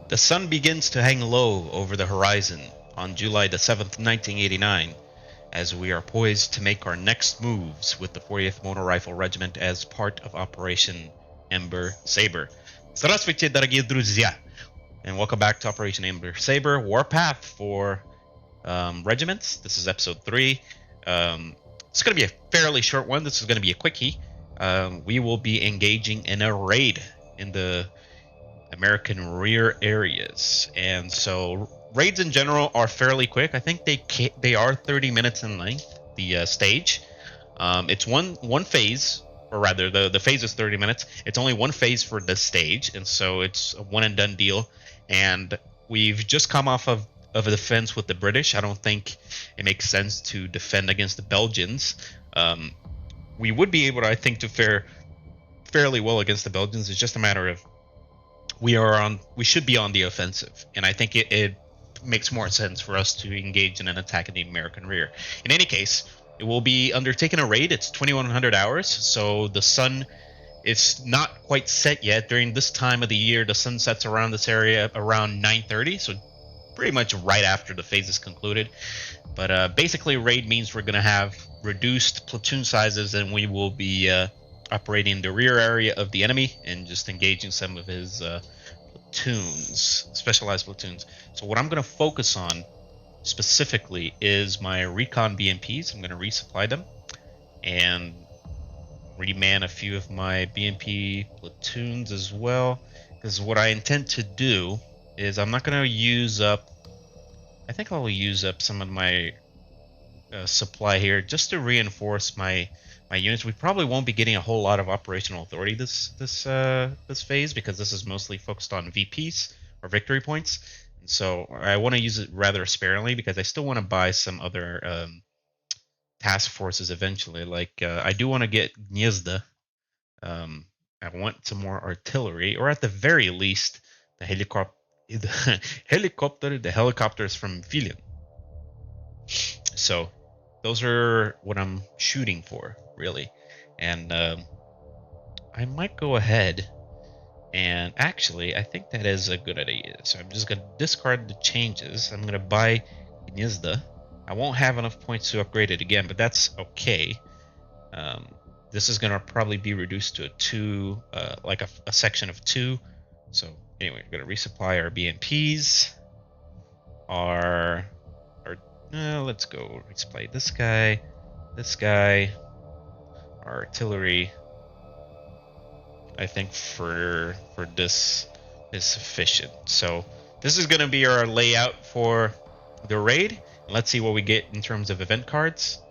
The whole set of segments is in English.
The sun begins to hang low over the horizon on July the 7th, 1989, as we are poised to make our next moves with the 40th Motor Rifle Regiment as part of Operation EMBER SABER. Здравствуйте, дорогие друзья! And welcome back to Operation EMBER SABER Warpath for Regiments. This is episode 3. It's going to be a fairly short one. This is going to be a quickie. We will be engaging in a raid in the American rear areas, and so raids in general are fairly quick. I think they are 30 minutes in length. The stage, it's one phase, or rather, the phase is 30 minutes. It's only one phase for the stage, and so it's a one and done deal. And we've just come off of a defense with the British. I don't think it makes sense to defend against the Belgians. We would be able to, I think, to fare fairly well against the Belgians. It's just a matter of we should be on the offensive, and I think it makes more sense for us to engage in an attack in the American rear. In any case, it will be undertaking a raid. It's 2100 hours, so the sun is not quite set yet. During this time of the year, the sun sets around this area around 9:30, so pretty much right after the phase is concluded. But basically, raid means we're going to have reduced platoon sizes, and we will be operating the rear area of the enemy and just engaging some of his platoons, specialized platoons. So what I'm going to focus on specifically is my recon BMPs. I'm going to resupply them and reman a few of my BMP platoons as well, because what I intend to do is I'm not going to use up, I think I'll use up some of my supply here just to reinforce my units. We probably won't be getting a whole lot of operational authority this phase, because this is mostly focused on VPs or victory points, and so I want to use it rather sparingly because I still want to buy some other task forces eventually. Like I do want to get Gniezda. I want some more artillery, or at the very least the helicopters from Filien. So those are what I'm shooting for, really. And I might go ahead and actually, I think that is a good idea. So I'm just going to discard the changes. I'm going to buy Gniezda. I won't have enough points to upgrade it again, but that's okay. This is going to probably be reduced to a 2, like a section of 2. So anyway, we're going to resupply our BMPs. Let's go resupply this guy, our artillery. I think for this is sufficient. So this is going to be our layout for the raid. Let's see what we get in terms of event cards.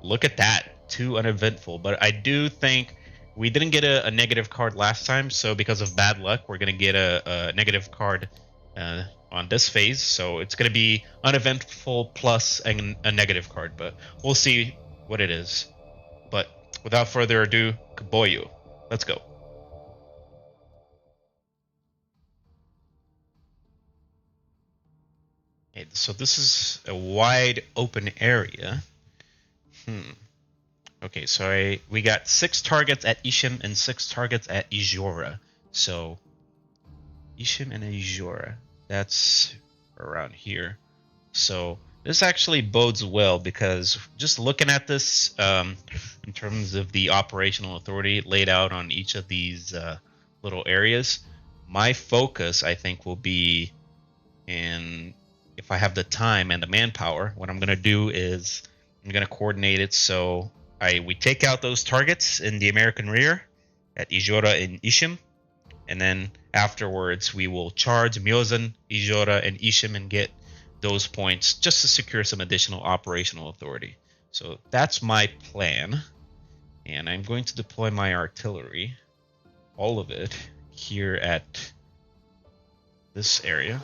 Look at that, 2 uneventful. But I do think we didn't get a negative card last time, so because of bad luck, we're going to get a negative card on this phase. So it's going to be uneventful plus a negative card, but we'll see what it is. But without further ado, Kaboyu. Let's go. Okay, so this is a wide open area. Okay, so we got 6 targets at Ishim and 6 targets at Ijora. So Ishim and Ijora, that's around here. So this actually bodes well, because just looking at this in terms of the operational authority laid out on each of these little areas, my focus, I think, will be in, if I have the time and the manpower, what I'm going to do is I'm going to coordinate it so we take out those targets in the American rear at Ijora and Ishim, and then afterwards we will charge Myozen, Ijora, and Ishim and get those points just to secure some additional operational authority. So that's my plan, and I'm going to deploy my artillery, all of it, here at this area.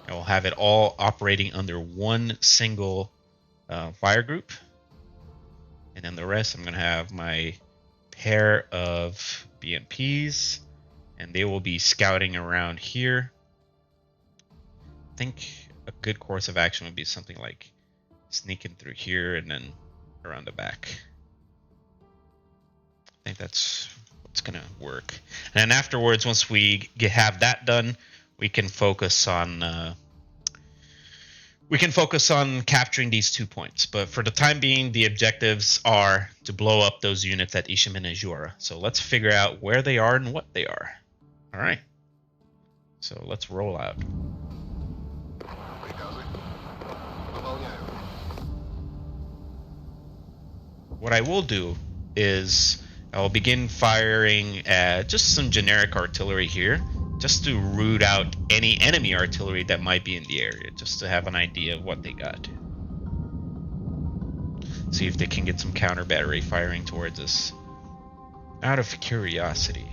I will have it all operating under one single fire group, and then the rest I'm going to have my pair of BMPs, and they will be scouting around here. I think a good course of action would be something like sneaking through here and then around the back. I think that's what's going to work. And then afterwards, once we have that done, we can focus on capturing these 2 points. But for the time being, the objectives are to blow up those units at Ishim and Azura. So let's figure out where they are and what they are. All right. So let's roll out. What I will do is I will begin firing at just some generic artillery here, just to root out any enemy artillery that might be in the area, just to have an idea of what they got. See if they can get some counter battery firing towards us. Out of curiosity.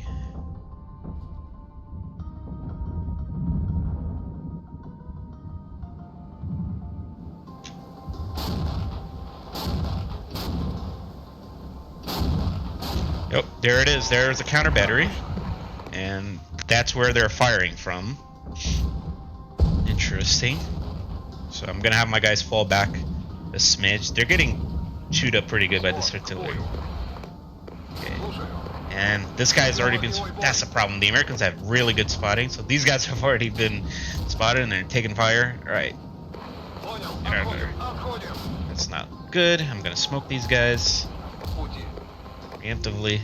Yep, there it is. There's a counter battery. And that's where they're firing from. Interesting. So I'm gonna have my guys fall back a smidge. They're getting chewed up pretty good by this artillery. Okay. And this guy's already been... That's the problem. The Americans have really good spotting. So these guys have already been spotted and they're taking fire. Alright. Get out of there. That's not good. I'm gonna smoke these guys. Preemptively.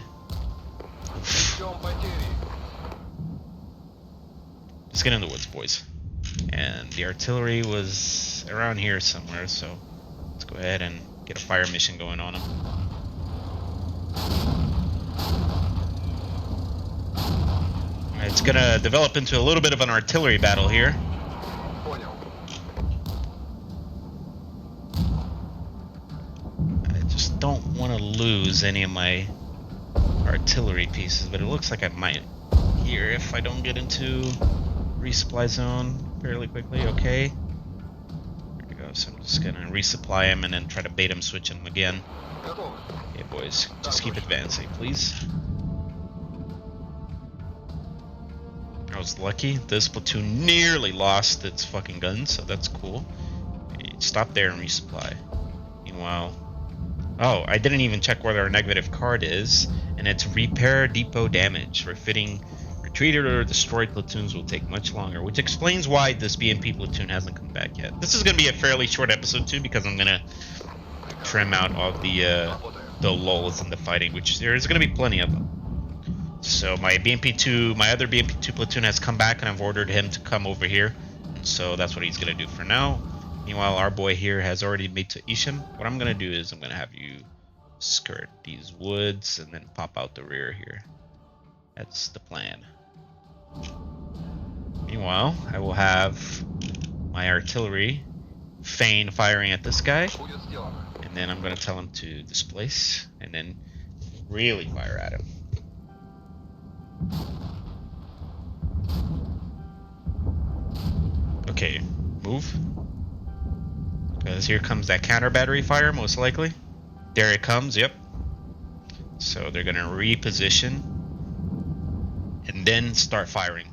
Just get in the woods, boys. And the artillery was around here somewhere, so let's go ahead and get a fire mission going on them. It's gonna develop into a little bit of an artillery battle here. I just don't want to lose any of my artillery pieces, but it looks like I might here if I don't get into resupply zone fairly quickly. Okay, there we go. So I'm just gonna resupply him and then try to bait him, switch him again. Okay, boys, just keep advancing, please. I was lucky. This platoon nearly lost its fucking guns, so that's cool. Okay, stop there and resupply. Meanwhile, oh, I didn't even check where our negative card is, and it's repair depot damage. Refitting retreated or destroyed platoons will take much longer, which explains why this BMP platoon hasn't come back yet. This is going to be a fairly short episode too, because I'm going to trim out all the lulls in the fighting, which there's going to be plenty of them. So my other BMP2 platoon has come back, and I've ordered him to come over here. So that's what he's going to do for now. Meanwhile, our boy here has already made to Ishim. What I'm going to do is I'm going to have you skirt these woods and then pop out the rear here. That's the plan. Meanwhile, I will have my artillery feign firing at this guy. And then I'm going to tell him to displace and then really fire at him. Okay, move. Because here comes that counter battery fire, most likely. There it comes, yep. So they're going to reposition and then start firing.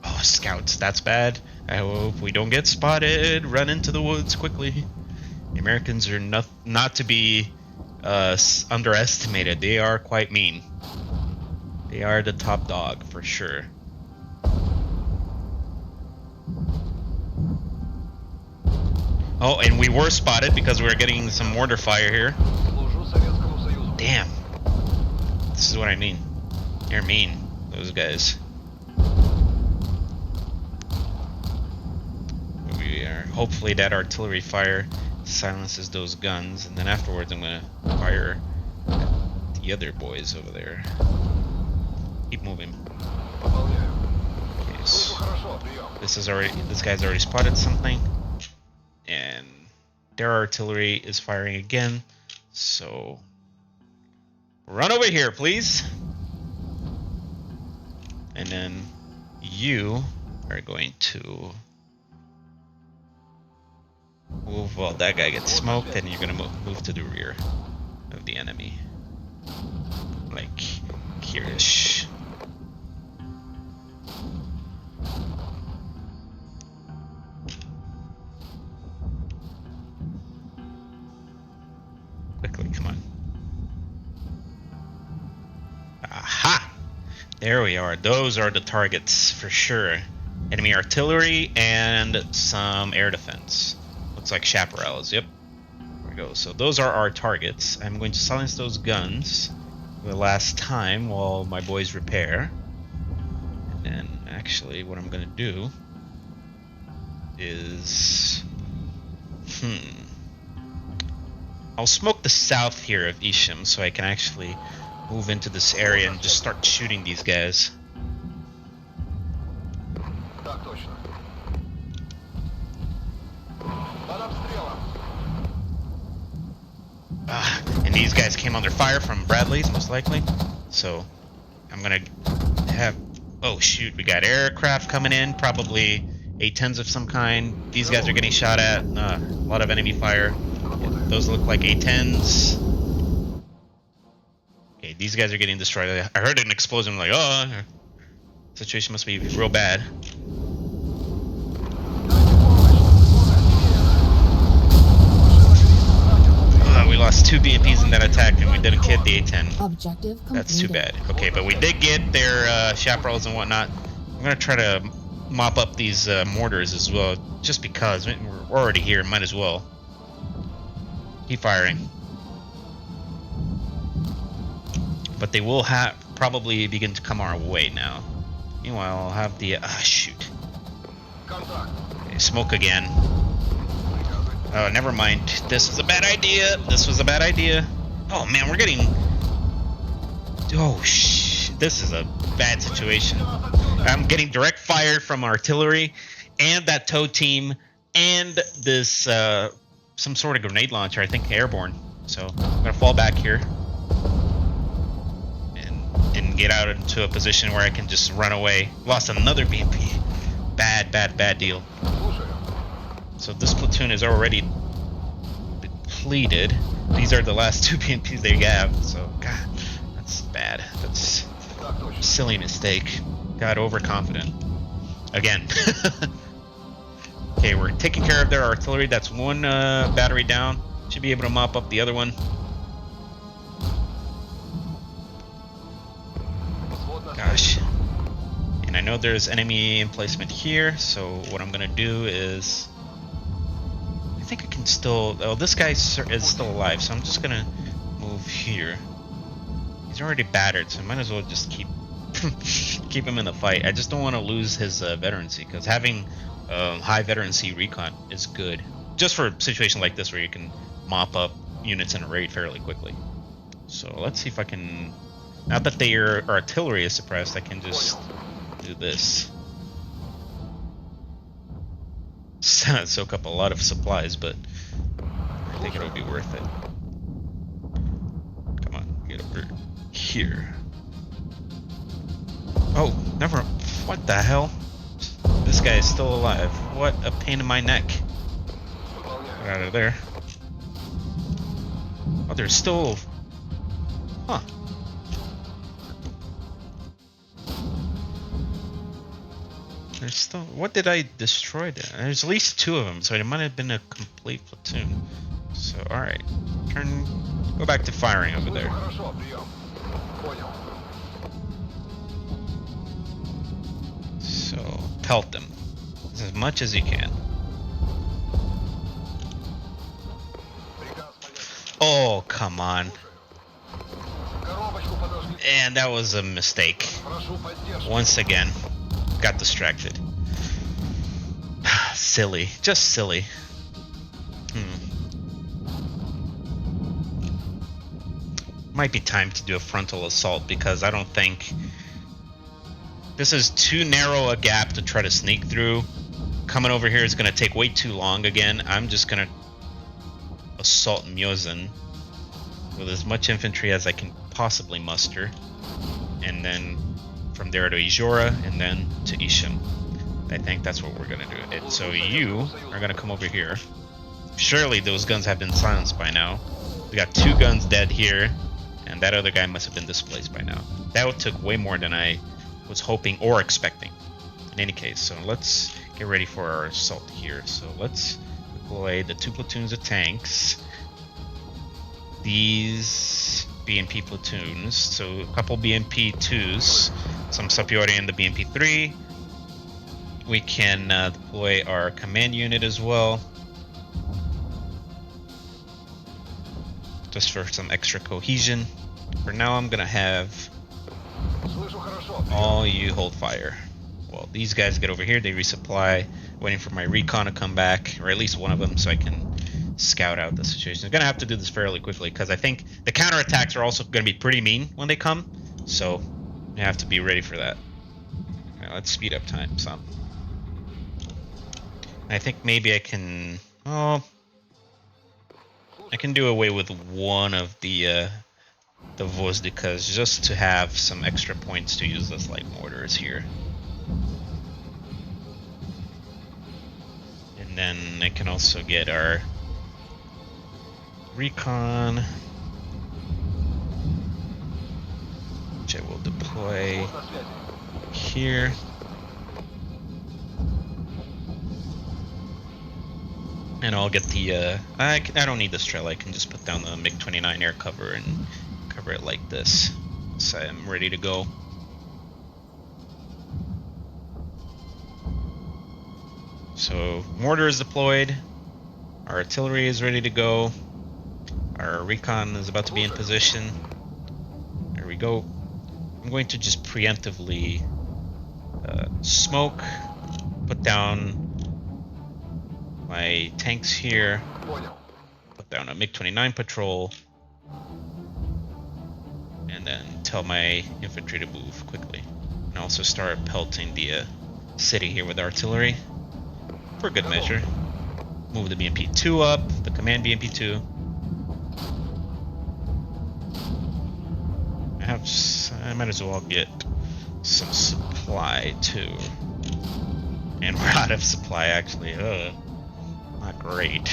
Oh, scouts, that's bad. I hope we don't get spotted. Run into the woods quickly. The Americans are not to be underestimated. They are quite mean. They are the top dog for sure. Oh, and we were spotted because we were getting some mortar fire here. Damn. This is what I mean. They're mean, those guys. Hopefully that artillery fire silences those guns, and then afterwards I'm gonna fire at the other boys over there. Keep moving. Okay, so this guy's already spotted something, and their artillery is firing again. So run over here, please. And then you are going to move. Well, that guy gets smoked, and you're gonna move to the rear of the enemy, like here-ish. quickly. Come on. Aha! There we are. Those are the targets for sure. Enemy artillery and some air defense. Looks like chaparrals. Yep. There we go. So those are our targets. I'm going to silence those guns for the last time while my boys repair. And then actually what I'm going to do is... I'll smoke the south here of Ishim so I can actually move into this area and just start shooting these guys. And these guys came under fire from Bradley's, most likely. So I'm gonna have... Oh shoot, we got aircraft coming in, probably A-10s of some kind. These guys are getting shot at. A lot of enemy fire. Those look like A-10s. Okay, these guys are getting destroyed. I heard an explosion. I'm like, oh, situation must be real bad. We lost 2 BMPs in that attack, and we didn't hit the A-10. Objective completed. That's too bad. Okay, but we did get their chaparrals and whatnot. I'm gonna try to mop up these mortars as well, just because we're already here. Might as well keep firing. But they will probably begin to come our way now. Meanwhile, I'll have the shoot. Okay, smoke again. Oh, never mind. This was a bad idea. This was a bad idea. Oh man, we're getting... Oh this is a bad situation. I'm getting direct fire from artillery and that tow team and this some sort of grenade launcher, I think airborne. So I'm gonna fall back here and get out into a position where I can just run away. Lost another BMP. Bad deal. So this platoon is already depleted. These are the last 2 BMPs they have. So God, that's bad. That's a silly mistake. Got overconfident again. Okay, we're taking care of their artillery. That's 1 battery down. Should be able to mop up the other one. Gosh. And I know there's enemy emplacement here, so what I'm gonna do is... I think I can still... Oh, this guy is still alive, so I'm just gonna move here. He's already battered, so I might as well just keep him in the fight. I just don't want to lose his veterancy, because having high veterancy recon is good. Just for a situation like this where you can mop up units in a raid fairly quickly. So let's see if I can... Now that their artillery is suppressed, I can just do this. Soak up a lot of supplies, but I think it'll be worth it. Come on, get over here. Oh, never. What the hell? This guy is still alive. What a pain in my neck. Get out of there. Oh, there's still... Huh. There's still... What did I destroy there? There's at least 2 of them, so it might have been a complete platoon. So, alright. Go back to firing over there. So, pelt them. As much as you can. Oh, come on. And that was a mistake. Once again. Got distracted. Silly. Just silly. Might be time to do a frontal assault, because I don't think... This is too narrow a gap to try to sneak through. Coming over here is going to take way too long again. I'm just going to assault Myozen with as much infantry as I can possibly muster. And then from there to Ijora, and then to Ishim. I think that's what we're going to do. So you are going to come over here. Surely those guns have been silenced by now. We got 2 guns dead here, and that other guy must have been displaced by now. That took way more than I was hoping or expecting. In any case, so let's get ready for our assault here. So let's deploy the 2 platoons of tanks. these BMP platoons. So a couple BMP 2s, some Sapiori in the BMP 3. We can deploy our command unit as well, just for some extra cohesion. For now, I'm gonna have all you hold fire. Well, these guys get over here, they resupply, waiting for my recon to come back, or at least one of them, so I can scout out the situation. I'm gonna have to do this fairly quickly because I think the counterattacks are also gonna be pretty mean when they come, so I have to be ready for that. Alright, let's speed up time some. I think maybe I can. Oh, I can do away with one of the Vozdikas just to have some extra points to use as light mortars here. And then I can also get our recon, which I will deploy here. And I'll get the, I don't need this trail, I can just put down the MiG-29 air cover and cover it like this. So I'm ready to go. So mortar is deployed, our artillery is ready to go, our recon is about to be in position. There we go. I'm going to just preemptively smoke, put down my tanks here, put down a MiG-29 patrol, and then tell my infantry to move quickly. And also start pelting the city here with artillery, for good measure. Move the BMP-2 up, the command BMP-2. I might as well get some supply too. And we're out of supply actually. Not great.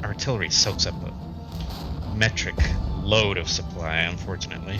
Artillery soaks up a metric load of supply, unfortunately.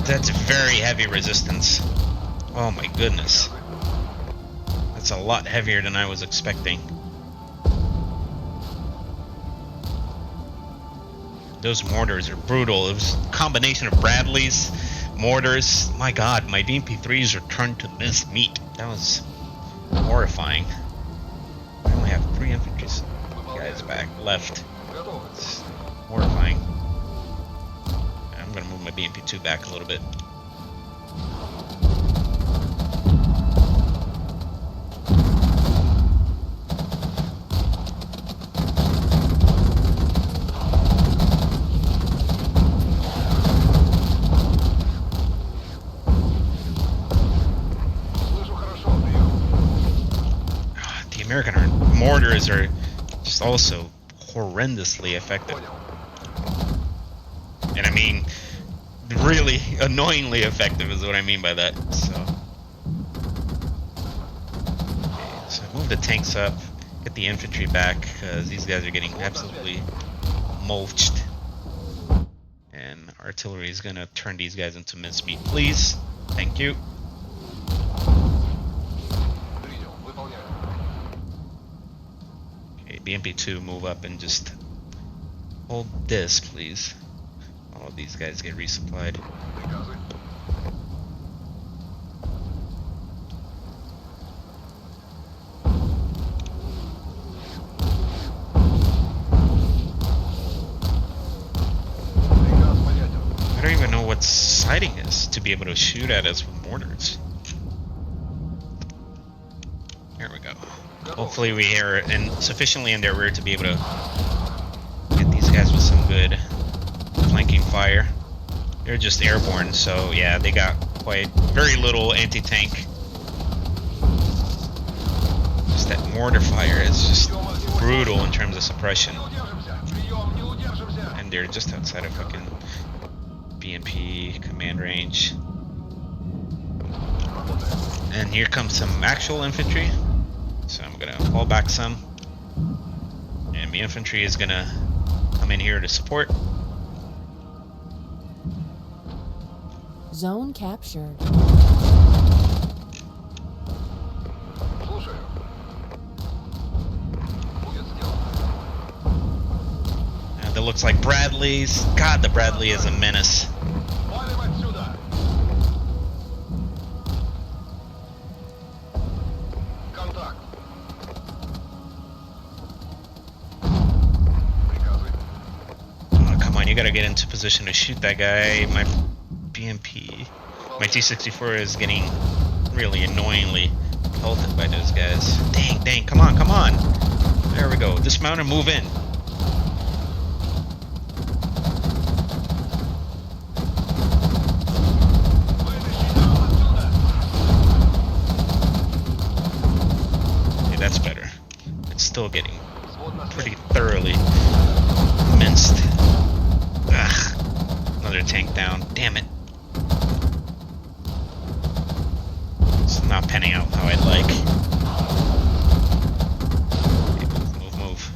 That's very heavy resistance. Oh my goodness. That's a lot heavier than I was expecting. Those mortars are brutal. It was a combination of Bradleys, mortars. My god, my BMP-3s are turned to minced meat. That was horrifying. I only have 3 infantry guys back left. It's horrifying. I'm gonna move my BMP-2 back a little bit. The American mortars are just also horrendously effective. And I mean, really annoyingly effective is what I mean by that. So, okay, so move the tanks up, get the infantry back, because these guys are getting absolutely mulched. And artillery is going to turn these guys into mincemeat, please. Thank you. Okay, BMP-2, move up and just hold this, please. All of these guys get resupplied. I don't even know what sighting is to be able to shoot at us with mortars. Here we go. Hopefully we are sufficiently in their rear to be able to get these guys with some good flanking fire. They're just airborne, so yeah, they got very little anti-tank. Just that mortar fire is just brutal. brutal in terms of suppression. And they're just outside of fucking BMP command range. And here comes some actual infantry. So I'm gonna fall back some. And the infantry is gonna come in here to support. Zone captured. That looks like Bradley's. God, the Bradley is a menace. Oh, come on, you gotta get into position to shoot that guy. My BMP, my T-64 is getting really annoyingly pelted by those guys. Dang, come on. There we go. Dismount and move in. Okay, that's better. It's still getting pretty thoroughly minced. Ugh. Another tank down. Damn it. It's not panning out how I'd like. Okay, move.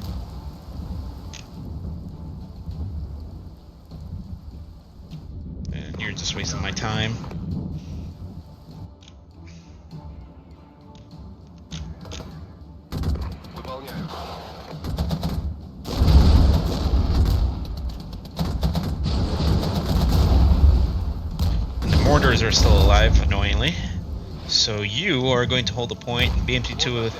And you're just wasting my time. Mortars are still alive, annoyingly. So you are going to hold the point, and BMT2 with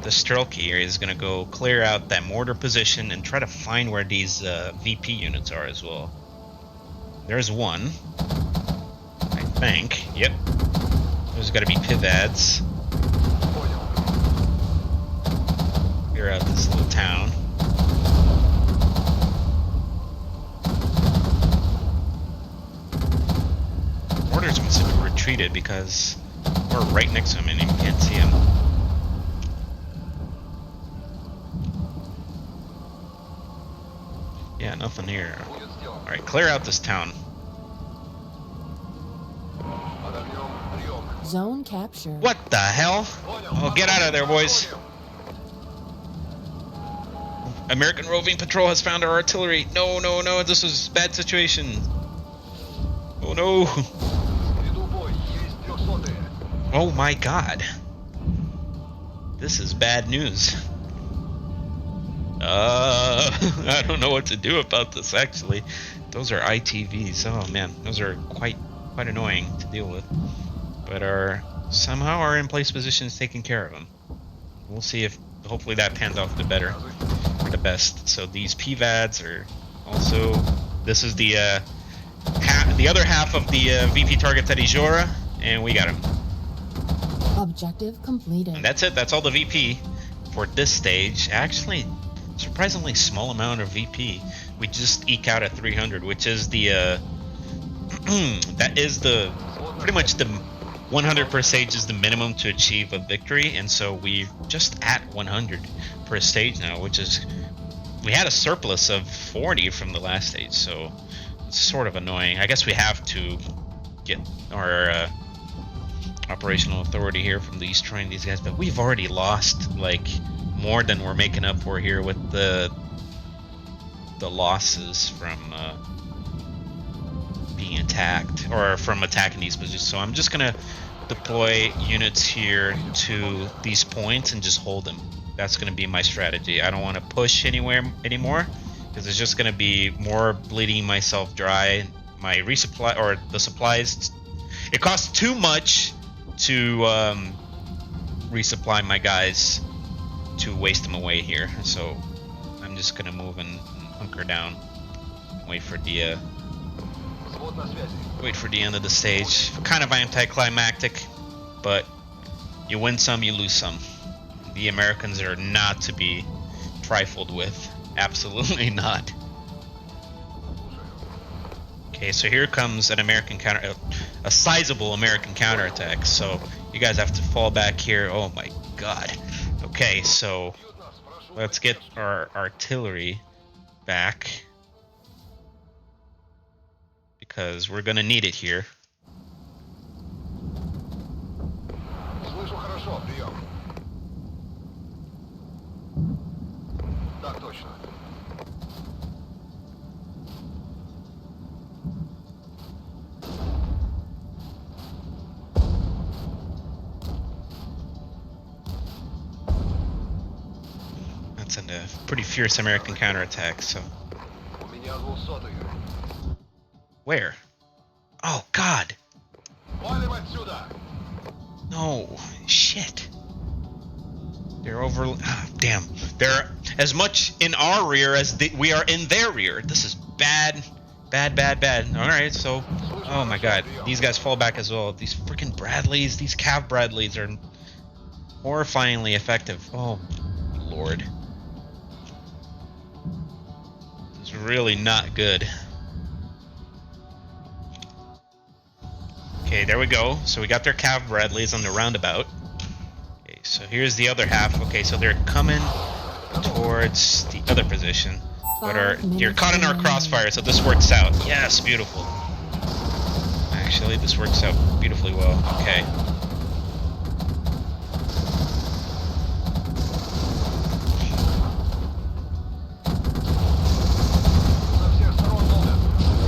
the Strelky is going to go clear out that mortar position and try to find where these VP units are as well. There's one, I think. Yep. There's got to be PIVADs. Clear out this little town. Mortars must have retreated because we're right next to him and you can't see him. Yeah, nothing here. Alright, clear out this town. Zone captured. What the hell? Oh, get out of there, boys. American roving patrol has found our artillery. No, this is a bad situation. Oh no. Oh my god. This is bad news. I don't know what to do about this, actually. Those are ITVs. Oh man, those are quite annoying to deal with. But somehow our in-place position is taking care of them. We'll see if hopefully that pans out for the better, for the best. So these PVADs are also. This is the other half of the VP targets at Ijora, and we got him. Objective completed. And that's it. That's all the VP for this stage. Actually, surprisingly small amount of VP. We just eke out at 300, which is the that is the pretty much the 100 per stage is the minimum to achieve a victory, and so we're just at 100 per stage now, which is we had a surplus of 40 from the last stage, so it's sort of annoying. I guess we have to get our operational authority here from destroying these guys, but we've already lost like more than we're making up for here with the losses from being attacked or from attacking these positions. So I'm just gonna deploy units here to these points and just hold them. That's gonna be my strategy. I don't want to push anywhere anymore because it's just gonna be more bleeding myself dry. My resupply or the supplies, it costs too much to resupply my guys to waste them away here. So I'm just gonna move and hunker down, wait for the end of the stage. Kind of anticlimactic, but you win some, you lose some. The Americans are not to be trifled with. Absolutely not. Okay, so here comes an American counter, a sizable American counterattack. So you guys have to fall back here. Oh my god. Okay, so let's get our artillery back, because we're gonna need it here. Слышу хорошо, прием. Так точно. That's a pretty fierce American counterattack, so... У меня 200-й. Where? Oh, God! Валим отсюда! No, shit. They're over... Ah, damn. They're as much in our rear as we are in their rear. This is bad. Bad, bad, bad. Alright, so... Oh my god. These guys fall back as well. These freaking Bradleys, these Cav Bradleys are horrifyingly effective. Oh, Lord. It's really not good. Okay, there we go. So we got their Cav Bradleys on the roundabout. Okay, so here's the other half. Okay, so they're coming towards the other position. But they're caught in our crossfire, so this works out. Yes, beautiful. Actually, this works out beautifully well. Okay.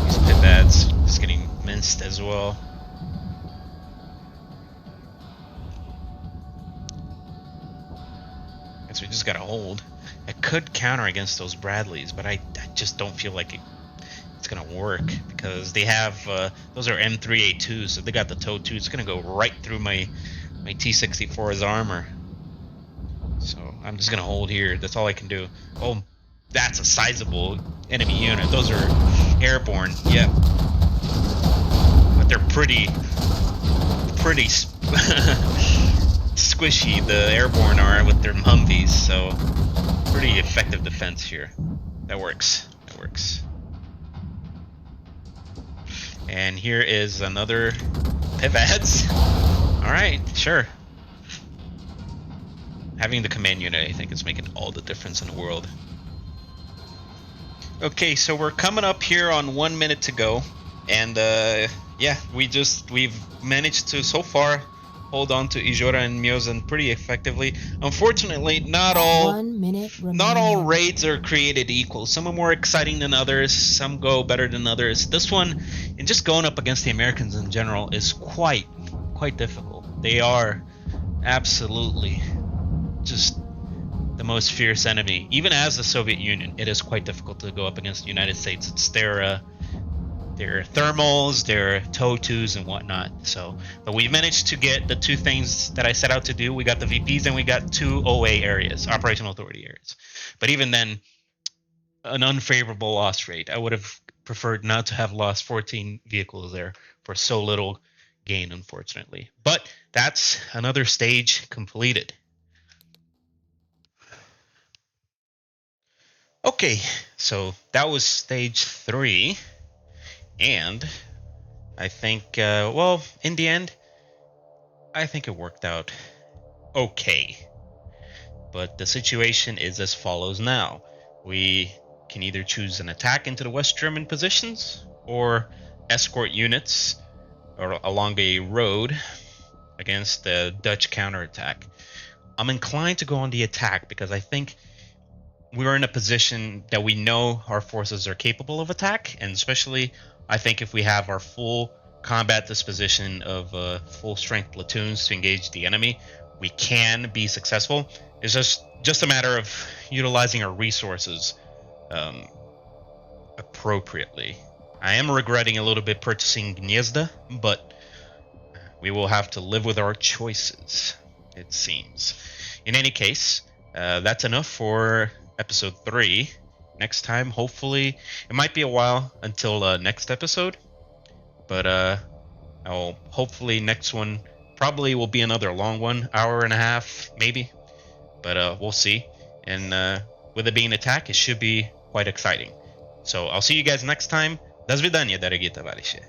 These Pivads just getting minced as well. Guess we just gotta hold. I could counter against those Bradleys, but I just don't feel like it's gonna work, because they have those are M3A2s, so they got the TOW 2. It's gonna go right through my T-64's armor. So I'm just gonna hold here. That's all I can do. Oh, that's a sizable enemy unit. Those are airborne. Yep. But they're pretty squishy. The airborne are with their Humvees, so pretty effective defense here. That works. That works. And here is another Pivads. Alright, sure. Having the command unit, I think, is making all the difference in the world. Okay, so we're coming up here on 1 minute to go. And yeah, we've managed to so far hold on to Ijora and Myozen pretty effectively. Unfortunately, not all 1 minute remaining. not all raids are created equal. Some are more exciting than others, some go better than others. This one, and just going up against the Americans in general, is quite difficult. They are absolutely just the most fierce enemy. Even as the Soviet Union, it is quite difficult to go up against the United States. It's their thermals, their TOW 2s and whatnot. So, but we managed to get the two things that I set out to do. We got the VPs and we got 2 OA areas, operational authority areas. But even then, an unfavorable loss rate. I would have preferred not to have lost 14 vehicles there for so little gain, unfortunately. But that's another stage completed. Okay, so that was stage 3. And I think, well, in the end, I think it worked out okay. But the situation is as follows now. We can either choose an attack into the West German positions or escort units along a road against the Dutch counterattack. I'm inclined to go on the attack because I think we're in a position that we know our forces are capable of attack, and especially I think if we have our full combat disposition of full strength platoons to engage the enemy, we can be successful. It's just a matter of utilizing our resources appropriately. I am regretting a little bit purchasing Gniezda, but we will have to live with our choices, it seems. In any case, that's enough for episode 3. Next time, hopefully, it might be a while until next episode, but I'll hopefully next one probably will be another long one, hour and a half maybe, but we'll see. And with it being an attack, it should be quite exciting. So I'll see you guys next time. До свидания, дорогие товарищи.